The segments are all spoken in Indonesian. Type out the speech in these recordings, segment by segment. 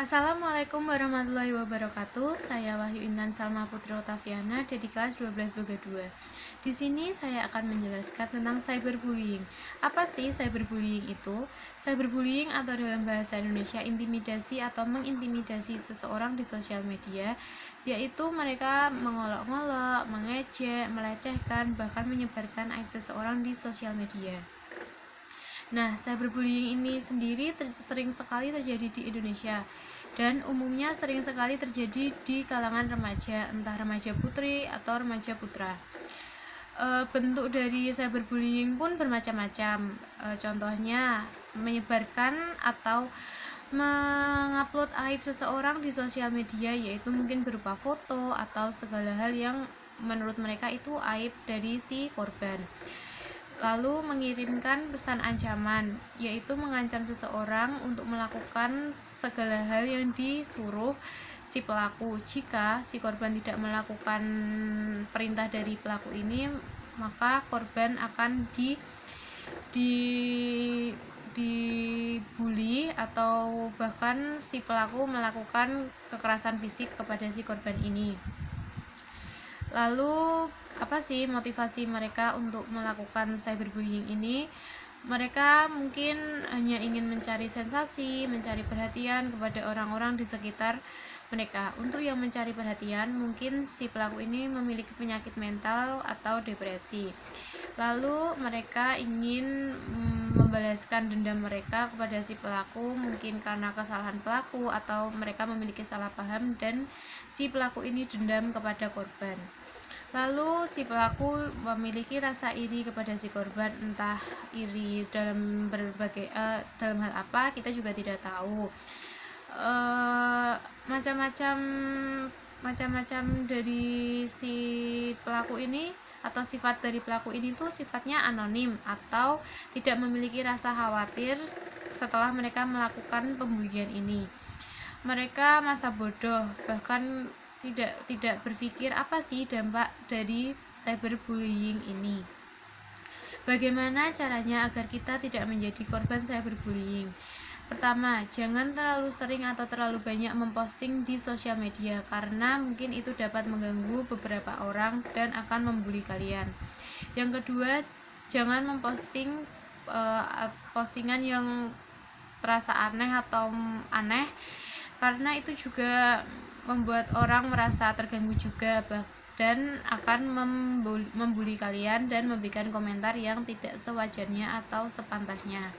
Assalamualaikum warahmatullahi wabarakatuh. Saya Wahyu Intan Salma Putri Otaviana dari kelas 12 Boga 2. Di sini saya akan menjelaskan tentang cyberbullying. Apa sih cyberbullying itu? Cyberbullying atau dalam bahasa Indonesia intimidasi atau mengintimidasi seseorang di sosial media, yaitu mereka mengolok-olok, mengejek, melecehkan, bahkan menyebarkan aib seseorang di sosial media. Nah, cyberbullying ini sendiri sering sekali terjadi di Indonesia dan umumnya sering sekali terjadi di kalangan remaja, entah remaja putri atau remaja putra. Bentuk dari cyberbullying pun bermacam-macam. Contohnya menyebarkan atau mengupload aib seseorang di sosial media, yaitu mungkin berupa foto atau segala hal yang menurut mereka itu aib dari si korban. Lalu mengirimkan pesan ancaman, yaitu mengancam seseorang untuk melakukan segala hal yang disuruh si pelaku. Jika si korban tidak melakukan perintah dari pelaku ini, maka korban akan dibully atau bahkan si pelaku melakukan kekerasan fisik kepada si korban ini. Lalu apa sih motivasi mereka untuk melakukan cyberbullying ini? Mereka mungkin hanya ingin mencari sensasi, mencari perhatian kepada orang-orang di sekitar mereka. Untuk yang mencari perhatian, mungkin si pelaku ini memiliki penyakit mental atau depresi. Lalu mereka ingin membalaskan dendam mereka kepada si pelaku, mungkin karena kesalahan pelaku atau mereka memiliki salah paham dan si pelaku ini dendam kepada korban. Lalu si pelaku memiliki rasa iri kepada si korban, entah iri dalam berbagai dalam hal apa kita juga tidak tahu. Macam-macam macam-macam dari si pelaku ini atau sifat dari pelaku ini tuh sifatnya anonim atau tidak memiliki rasa khawatir setelah mereka melakukan pembulian ini. Mereka masa bodoh, bahkan tidak berpikir apa sih dampak dari cyberbullying ini. Bagaimana caranya agar kita tidak menjadi korban cyberbullying? Pertama, jangan terlalu sering atau terlalu banyak memposting di sosial media karena mungkin itu dapat mengganggu beberapa orang dan akan membuli kalian. Yang kedua, jangan memposting postingan yang terasa aneh atau aneh karena itu juga membuat orang merasa terganggu juga dan akan membuli kalian dan memberikan komentar yang tidak sewajarnya atau sepantasnya.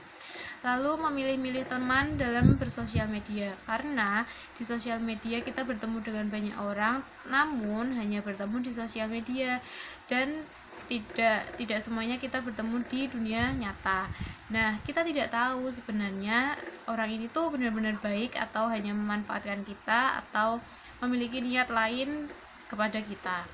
Lalu memilih-milih teman dalam bersosial media karena di sosial media kita bertemu dengan banyak orang, namun hanya bertemu di sosial media dan tidak semuanya kita bertemu di dunia nyata. Nah, kita tidak tahu sebenarnya orang ini tuh benar-benar baik atau hanya memanfaatkan kita atau memiliki niat lain kepada kita.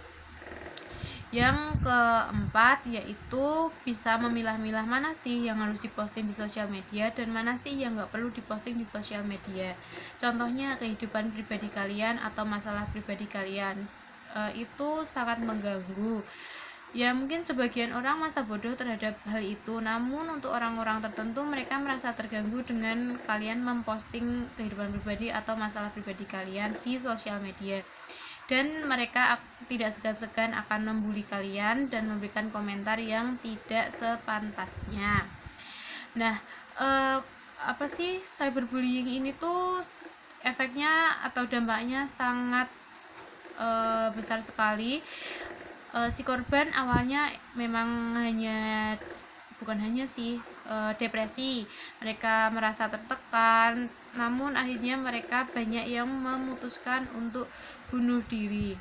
Yang keempat yaitu bisa memilah-milah mana sih yang harus diposting di sosial media dan mana sih yang nggak perlu diposting di sosial media. Contohnya kehidupan pribadi kalian atau masalah pribadi kalian itu sangat mengganggu. Ya mungkin sebagian orang masa bodoh terhadap hal itu, namun untuk orang-orang tertentu mereka merasa terganggu dengan kalian memposting kehidupan pribadi atau masalah pribadi kalian di sosial media. Dan mereka tidak segan-segan akan membuli kalian dan memberikan komentar yang tidak sepantasnya. Nah, apa sih cyberbullying ini tuh efeknya atau dampaknya sangat besar sekali. Si korban awalnya memang bukan hanya sih depresi, mereka merasa tertekan, namun akhirnya mereka banyak yang memutuskan untuk bunuh diri.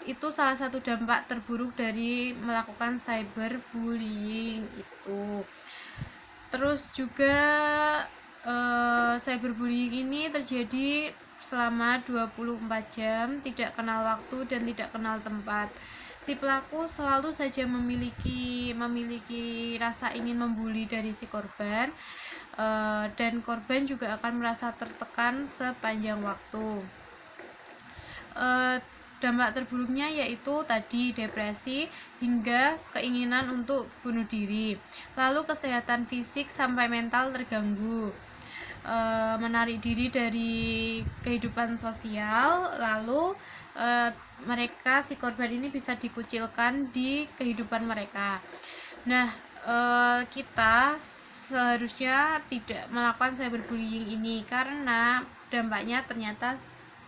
Itu salah satu dampak terburuk dari melakukan cyberbullying itu. Terus juga cyberbullying ini terjadi selama 24 jam, tidak kenal waktu dan tidak kenal tempat. Si pelaku selalu saja memiliki rasa ingin membuli dari si korban, dan korban juga akan merasa tertekan sepanjang waktu. dampak terburuknya yaitu tadi depresi hingga keinginan untuk bunuh diri. Lalu kesehatan fisik sampai mental terganggu, menarik diri dari kehidupan sosial, lalu mereka si korban ini bisa dikucilkan di kehidupan mereka. Nah, kita seharusnya tidak melakukan cyberbullying ini karena dampaknya ternyata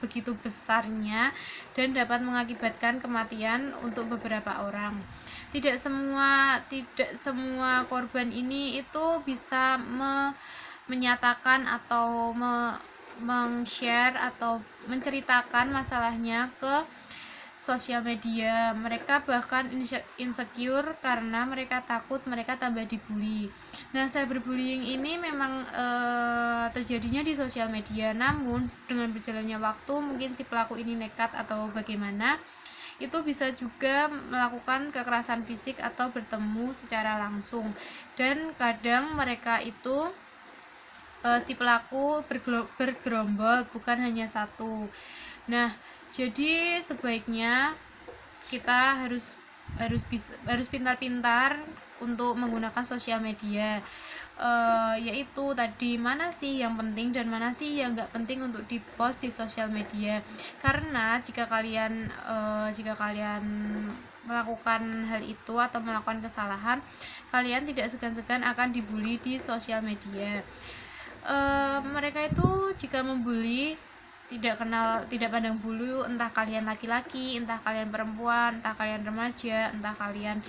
begitu besarnya dan dapat mengakibatkan kematian untuk beberapa orang. Tidak semua korban ini itu bisa menyatakan atau meng-share atau menceritakan masalahnya ke sosial media. Mereka bahkan insecure karena mereka takut mereka tambah dibully. Nah, cyberbullying ini memang terjadinya di sosial media, namun dengan berjalannya waktu mungkin si pelaku ini nekat atau bagaimana, itu bisa juga melakukan kekerasan fisik atau bertemu secara langsung. Dan kadang mereka itu si pelaku bergerombol, bukan hanya satu. Nah, jadi sebaiknya kita harus pintar-pintar untuk menggunakan sosial media, yaitu tadi mana sih yang penting dan mana sih yang nggak penting untuk dipost di sosial media. Karena jika kalian melakukan hal itu atau melakukan kesalahan, kalian tidak segan-segan akan dibully di sosial media. Mereka itu jika membuli tidak pandang bulu, entah kalian laki-laki, entah kalian perempuan, entah kalian remaja, entah kalian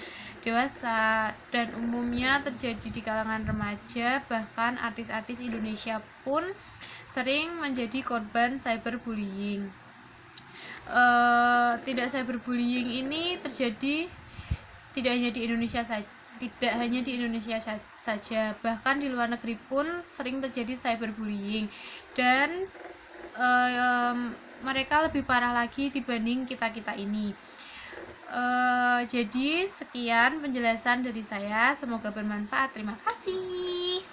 dewasa, dan umumnya terjadi di kalangan remaja. Bahkan artis-artis Indonesia pun sering menjadi korban cyberbullying. Cyberbullying ini terjadi tidak hanya di Indonesia saja, bahkan di luar negeri pun sering terjadi cyberbullying, dan mereka lebih parah lagi dibanding kita ini. Jadi sekian penjelasan dari saya, semoga bermanfaat. Terima kasih.